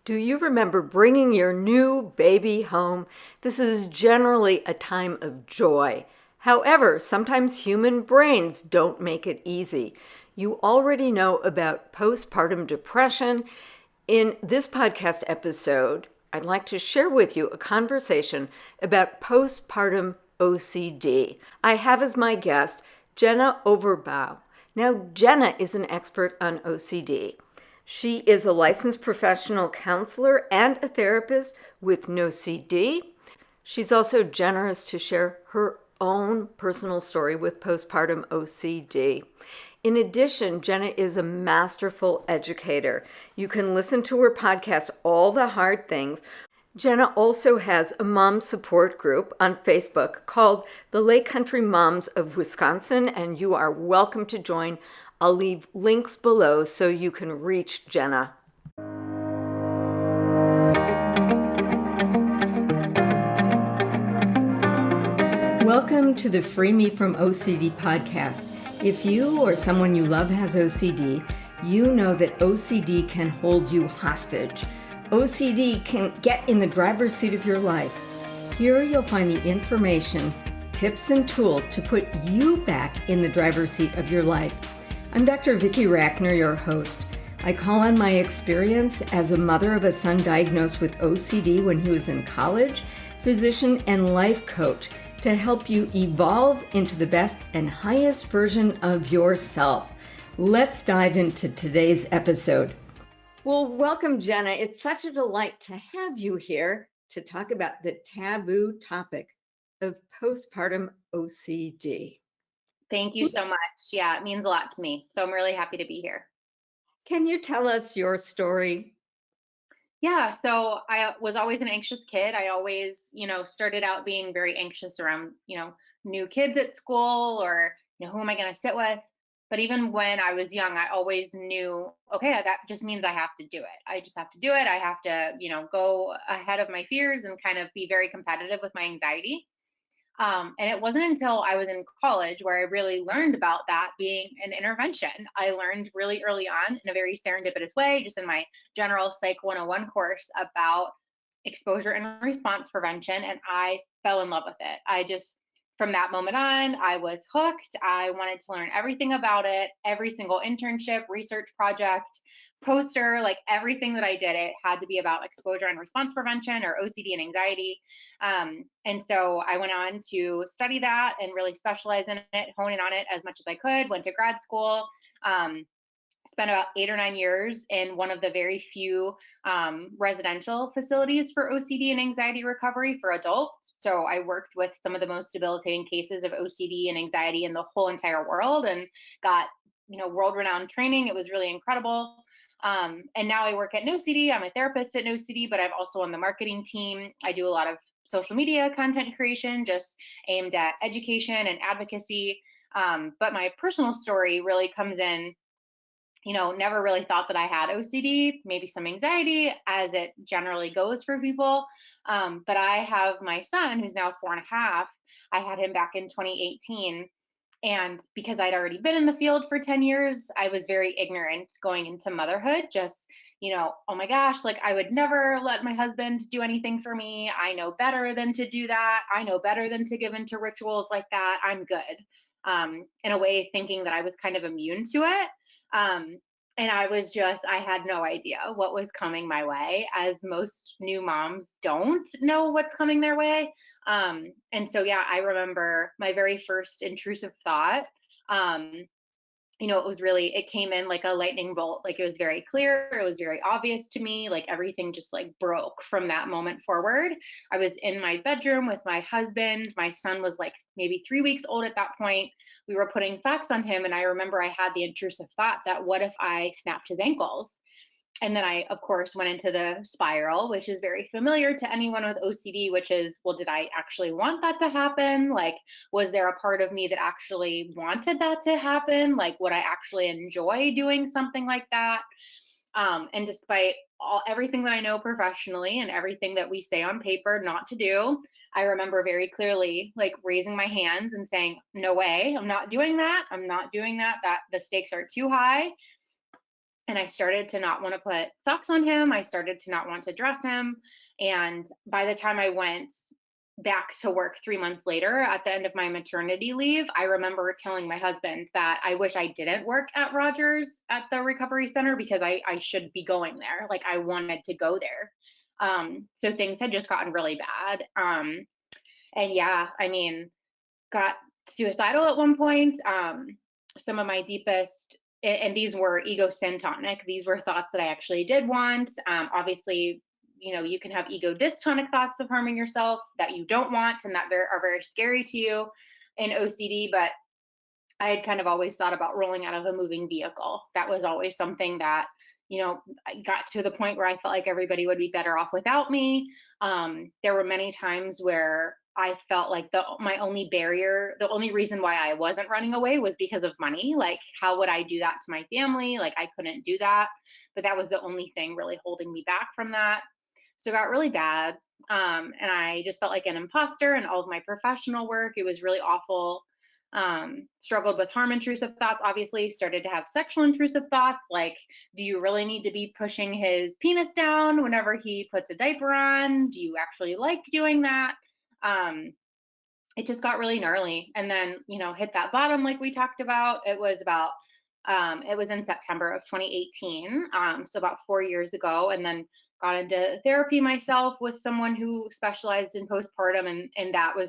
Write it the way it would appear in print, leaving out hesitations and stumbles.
Do you remember bringing your new baby home? This is generally a time of joy. However, sometimes human brains don't make it easy. You already know about postpartum depression. In this podcast episode, I'd like to share with you a conversation about postpartum OCD. I have as my guest Jenna Overbaugh. Now, Jenna is an expert on OCD. She is a licensed professional counselor and a therapist with no CD. She's also generous to share her own personal story with postpartum OCD. In addition, Jenna is a masterful educator. You can listen to her podcast, All the Hard Things. Jenna also has a mom support group on Facebook called the Lake Country Moms of Wisconsin, and you are welcome to join. I'll leave links below so you can reach Jenna. Welcome to the Free Me from OCD podcast. If you or someone you love has OCD, you know that OCD can hold you hostage. OCD can get in the driver's seat of your life. Here you'll find the information, tips, and tools to put you back in the driver's seat of your life. I'm Dr. Vicki Rackner, your host. I call on my experience as a mother of a son diagnosed with OCD when he was in college, physician, and life coach to help you evolve into the best and highest version of yourself. Let's dive into today's episode. Well, welcome, Jenna. It's such a delight to have you here to talk about the taboo topic of postpartum OCD. Thank you so much. Yeah, it means a lot to me. So I'm really happy to be here. Can you tell us your story? Yeah, so I was always an anxious kid. I always, started out being very anxious around, new kids at school or, who am I going to sit with? But even when I was young, I always knew, okay, that just means I have to do it. I just have to do it. I have to, go ahead of my fears and kind of be very competitive with my anxiety. And it wasn't until I was in college where I really learned about that being an intervention. I learned really early on in a very serendipitous way, just in my general Psych 101 course about exposure and response prevention. And I fell in love with it. From that moment on, I was hooked. I wanted to learn everything about it, every single internship, research project, poster, like everything that I did, it had to be about exposure and response prevention or OCD and anxiety. And so I went on to study that and really specialize in it, hone in on it as much as I could, went to grad school, spent about 8 or 9 years in one of the very few residential facilities for OCD and anxiety recovery for adults. So I worked with some of the most debilitating cases of OCD and anxiety in the whole entire world and got, world-renowned training. It was really incredible. And now I work at NoCD. I'm a therapist at NoCD, but I'm also on the marketing team. I do a lot of social media content creation, just aimed at education and advocacy. But my personal story really comes in, never really thought that I had OCD, maybe some anxiety, as it generally goes for people. But I have my son, who's now 4.5. I had him back in 2018. And because I'd already been in the field for 10 years, I was very ignorant going into motherhood. Just, oh my gosh, like I would never let my husband do anything for me. I know better than to do that. I know better than to give into rituals like that. I'm good. In a way, thinking that I was kind of immune to it. And I had no idea what was coming my way, as most new moms don't know what's coming their way. And so, yeah, I remember my very first intrusive thought. It came in like a lightning bolt. Like it was very clear. It was very obvious to me. Like everything just like broke from that moment forward. I was in my bedroom with my husband. My son was like maybe 3 weeks old at that point. We were putting socks on him. And I remember I had the intrusive thought that what if I snapped his ankles? And then I, of course, went into the spiral, which is very familiar to anyone with OCD, which is, well, did I actually want that to happen? Like, was there a part of me that actually wanted that to happen? Like, would I actually enjoy doing something like that? And despite everything that I know professionally and everything that we say on paper not to do, I remember very clearly like raising my hands and saying, no way, I'm not doing that. I'm not doing that. That the stakes are too high. and I started to not want to put socks on him. I started to not want to dress him. And by the time I went back to work 3 months later at the end of my maternity leave, I remember telling my husband that I wish I didn't work at Rogers at the recovery center because I should be going there. Like I wanted to go there. So things had just gotten really bad. And yeah, I mean, got suicidal at one point. Some of my deepest, and these were ego syntonic. These were thoughts that I actually did want. Obviously, you can have ego dystonic thoughts of harming yourself that you don't want and that are very scary to you in OCD. But I had kind of always thought about rolling out of a moving vehicle. That was always something that, I got to the point where I felt like everybody would be better off without me. There were many times where I felt like my only barrier, the only reason why I wasn't running away was because of money. Like, how would I do that to my family? Like, I couldn't do that. But that was the only thing really holding me back from that. So it got really bad. And I just felt like an imposter in all of my professional work. It was really awful. Struggled with harm intrusive thoughts, obviously, started to have sexual intrusive thoughts like, do you really need to be pushing his penis down whenever he puts a diaper on? Do you actually like doing that? Um, it just got really gnarly and then, hit that bottom like we talked about. It was in September of 2018, so about 4 years ago, and then got into therapy myself with someone who specialized in postpartum, and that was